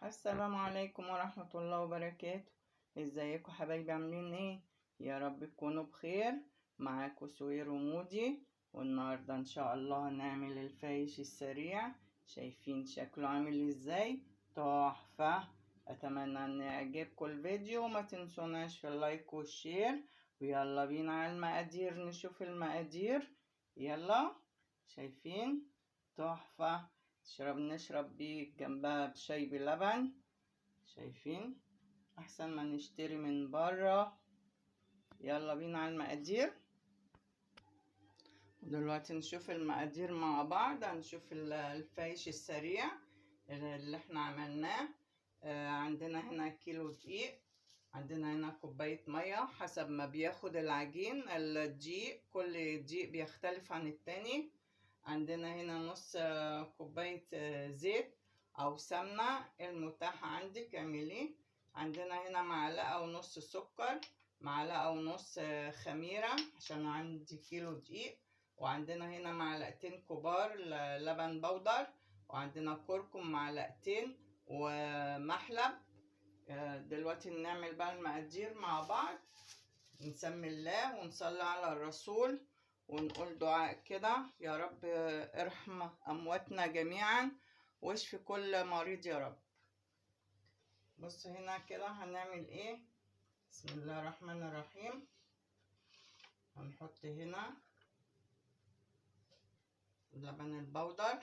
السلام عليكم ورحمة الله وبركاته. ازيكم حبايبي، عاملين ايه؟ يا رب تكونوا بخير. معاكم سوير ومودي، والنهاردة ان شاء الله هنعمل الفايش السريع. شايفين شكله عامل ازاي؟ تحفة. اتمنى ان يعجبكم الفيديو، وما تنسوناش في اللايك والشير. ويلا بينا على المقادير، نشوف المقادير. يلا. شايفين؟ تحفة. نشرب بيه جنبها بشاي بلبن. شايفين؟ احسن ما نشتري من بره. يلا بينا على المقادير. دلوقتي نشوف المقادير مع بعض. هنشوف الفايش السريع اللي احنا عملناه. عندنا هنا كيلو دقيق، عندنا هنا كوباية مية حسب ما بياخد العجين الدقيق، كل دقيق بيختلف عن التاني. عندنا هنا نص كوباية زيت أو سمنة المتاحة عندك اعمليه. عندنا هنا معلقة ونص سكر، معلقة ونص خميرة عشان عندي كيلو دقيق. وعندنا هنا معلقتين كبار لبن بودر، وعندنا كركم معلقتين ومحلب. دلوقتي نعمل بقى المقادير مع بعض. نسمي الله ونصلي على الرسول ونقول دعاء كده: يا رب ارحم أمواتنا جميعا واشفي كل مريض يا رب. بص هنا كده هنعمل ايه. بسم الله الرحمن الرحيم. هنحط هنا اللبن البودر،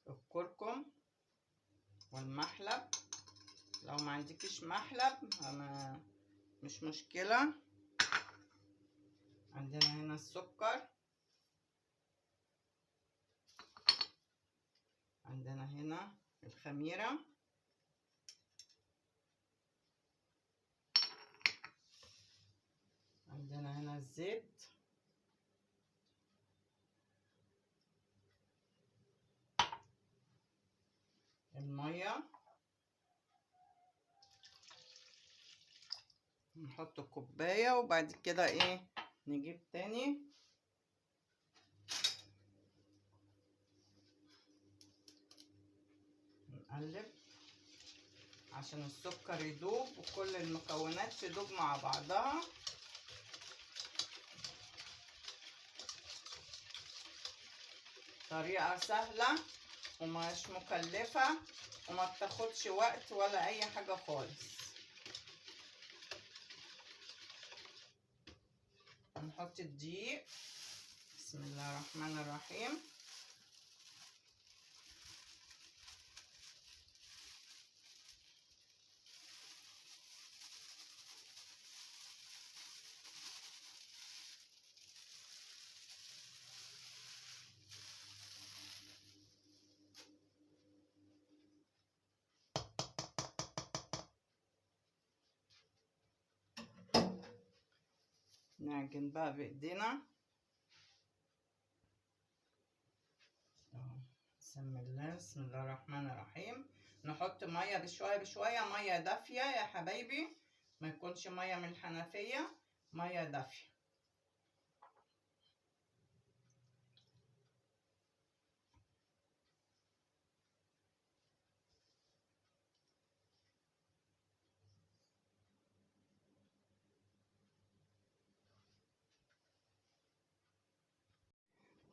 الكركم والمحلب. لو ما عندكش محلب مش مشكلة. عندنا هنا السكر، عندنا هنا الخميرة، عندنا هنا الزيت، المية. نحط كوباية وبعد كده ايه نجيب تاني. نقلب عشان السكر يدوب وكل المكونات تدوب مع بعضها. طريقة سهلة ومش مكلفة وما بتاخدش وقت ولا اي حاجة خالص. هنحط الدقيق. بسم الله الرحمن الرحيم. نعجن بقى بايدينا. بسم الله الرحمن الرحيم. نحط ميه بشويه بشويه، ميه دافيه يا حبايبي، ما يكونش ميه من الحنفيه، ميه دافيه.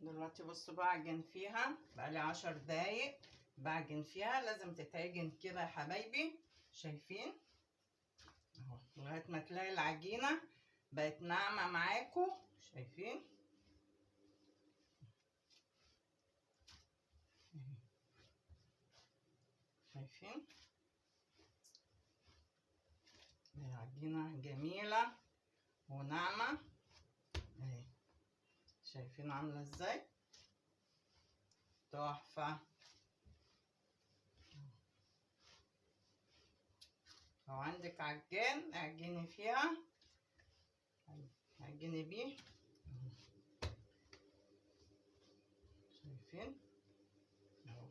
دلوقتي بصوا بعجن فيها بقالي 10 دقايق بعجن فيها. لازم تتعجن كده يا حبايبي. شايفين اهو لغايه ما تلاقي العجينه بقت ناعمه معاكم. شايفين شايفين العجينه جميله وناعمه اهي. شايفين عامله ازاي؟ تحفه. لو عندك عجان اعجني فيها، اعجني بيه. شايفين اهو.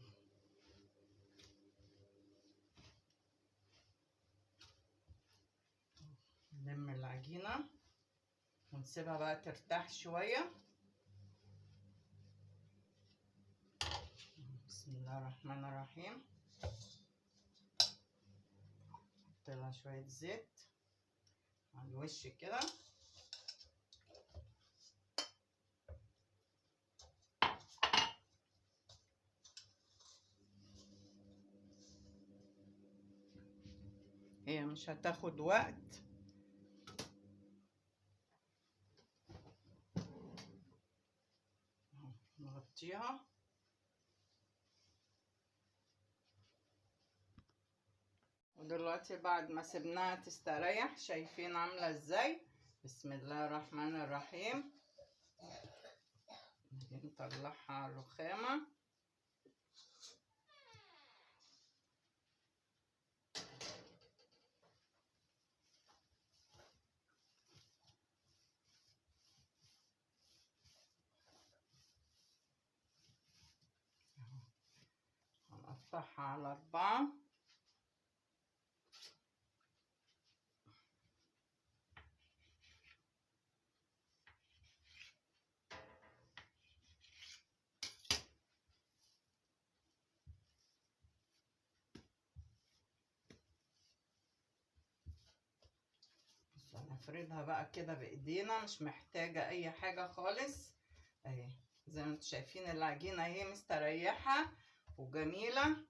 نلم العجينه ونسيبها بقى ترتاح شويه. الله الرحمن الرحيم. نحط لها شوية زيت على الوش كده. هي مش هتاخد وقت. نغطيها. ودلوقتي بعد ما سيبناها تستريح، شايفين عاملة ازاي؟ بسم الله الرحمن الرحيم. نطلعها على الرخامة. هنقطعها على 4. هنفردها بقى كده بايدينا، مش محتاجة اي حاجة خالص. اهي زي ما انتم شايفين العجينة اهي مستريحة وجميلة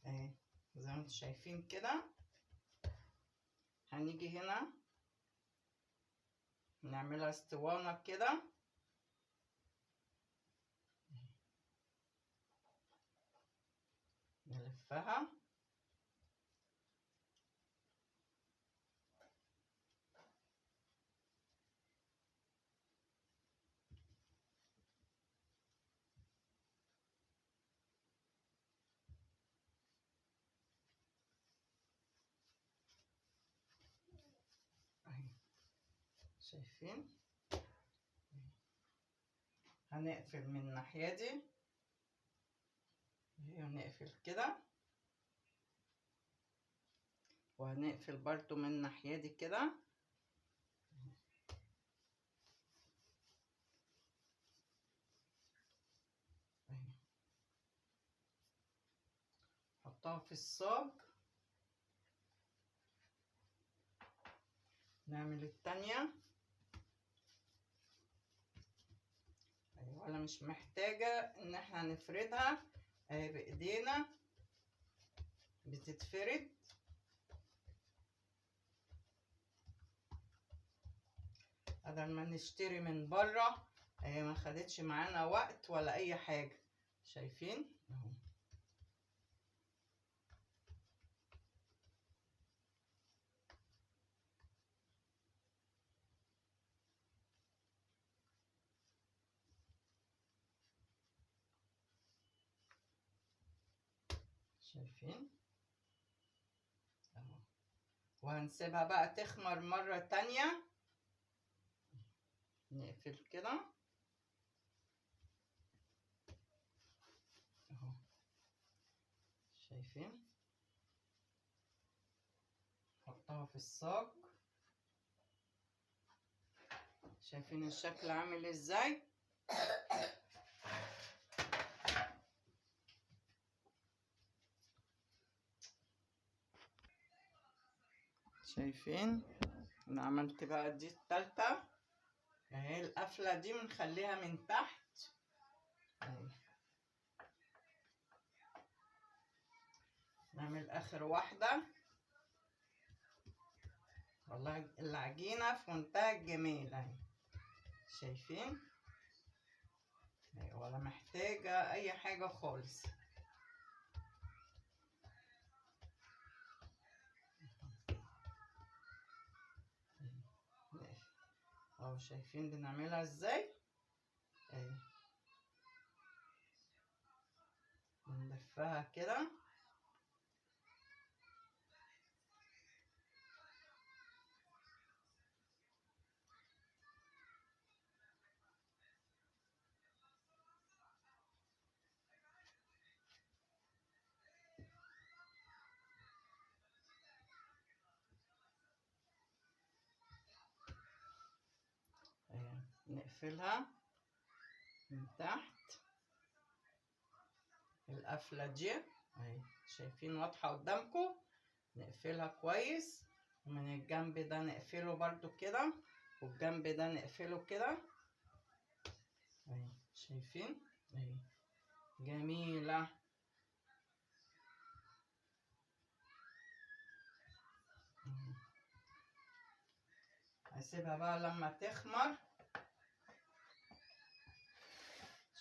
اهي زي ما انتم شايفين كده. هنيجي هنا نعملها اسطوانة كده. نلفها. اهي شايفين. هنقفل من الناحية دي ونقفل كده، وهنقفل برضو من الناحية دي كده. نحطها في الصاج. نعمل التانية. ايوه انا مش محتاجة ان احنا نفردها اهي بايدينا، بتتفرد. بدل ما نشتري من بره اهي ما خدتش معانا وقت ولا اي حاجة. شايفين اهو. شايفين اهو. وهنسيبها بقى تخمر مرة تانية. نقفل كده اهو. شايفين. نحطها في الصاج. شايفين الشكل عامل ازاي؟ شايفين. انا عملت بقى دي التالتة اهي. القفلة دي بنخليها من تحت اهي. نعمل اخر واحدة. والله العجينة في منتهى الجمال اهي. شايفين اهي، ولا محتاجة اي حاجة خالص. اهو شايفين بنعملها ازاي اهي. بنلفها كده. نقفلها من تحت القفلة دي اهي، شايفين واضحة قدامكم. نقفلها كويس، ومن الجنب ده نقفله برضو كده، والجنب ده نقفله كده اهي، شايفين اهي جميلة. هسيبها بقى لما تخمر.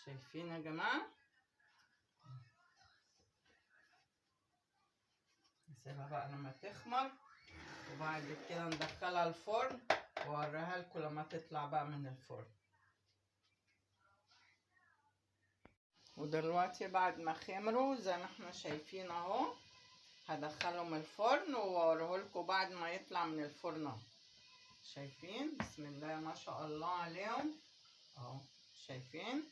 شايفين يا جماعة؟ نسيبها بقى لما تخمر، وبعد كده ندخلها الفرن واوريها لكم لما تطلع بقى من الفرن. ودلوقتي بعد ما خمروا زي ما احنا شايفين اهو، هدخلهم الفرن واوريه لكم بعد ما يطلع من الفرن اهو. شايفين؟ بسم الله ما شاء الله عليهم اهو، شايفين؟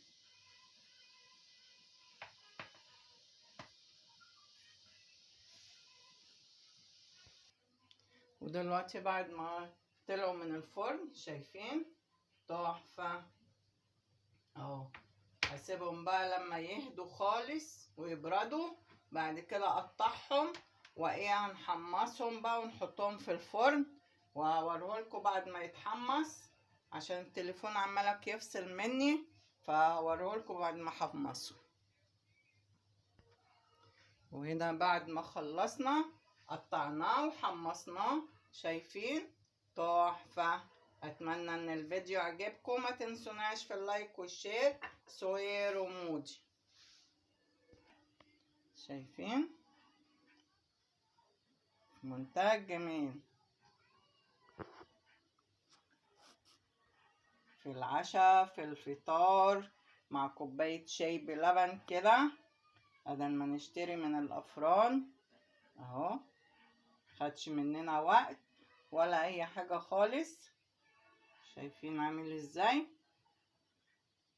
ودلوقتي بعد ما طلعوا من الفرن شايفين تحفة اهو. هسيبهم بقى لما يهدوا خالص ويبردوا، بعد كده اقطعهم وايه هنحمصهم بقى ونحطهم في الفرن، وهوريهولكوا بعد ما يتحمص عشان التليفون عمالك يفصل مني، فهوريهولكوا بعد ما احمصه. وهنا بعد ما خلصنا قطعناه وحمصناه، شايفين؟ تحفة. اتمنى ان الفيديو عجبكم، ما تنسوناش في اللايك والشير. سهير ومودي. شايفين؟ منتهى الجمال. في العشاء، في الفطار، مع كوباية شاي بلبن كده، بدل ما نشتري من الافران اهو. مخدش مننا وقت ولا اي حاجة خالص. شايفين عامل ازاي؟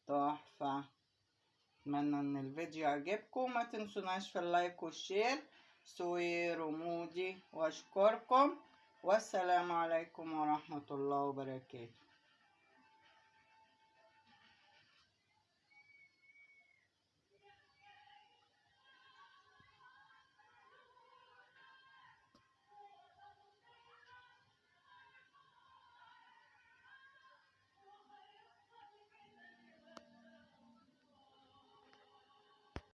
تحفة. اتمنى ان الفيديو عجبكم، ما تنسوناش في اللايك والشير. سهير ومودي، واشكركم، والسلام عليكم ورحمة الله وبركاته.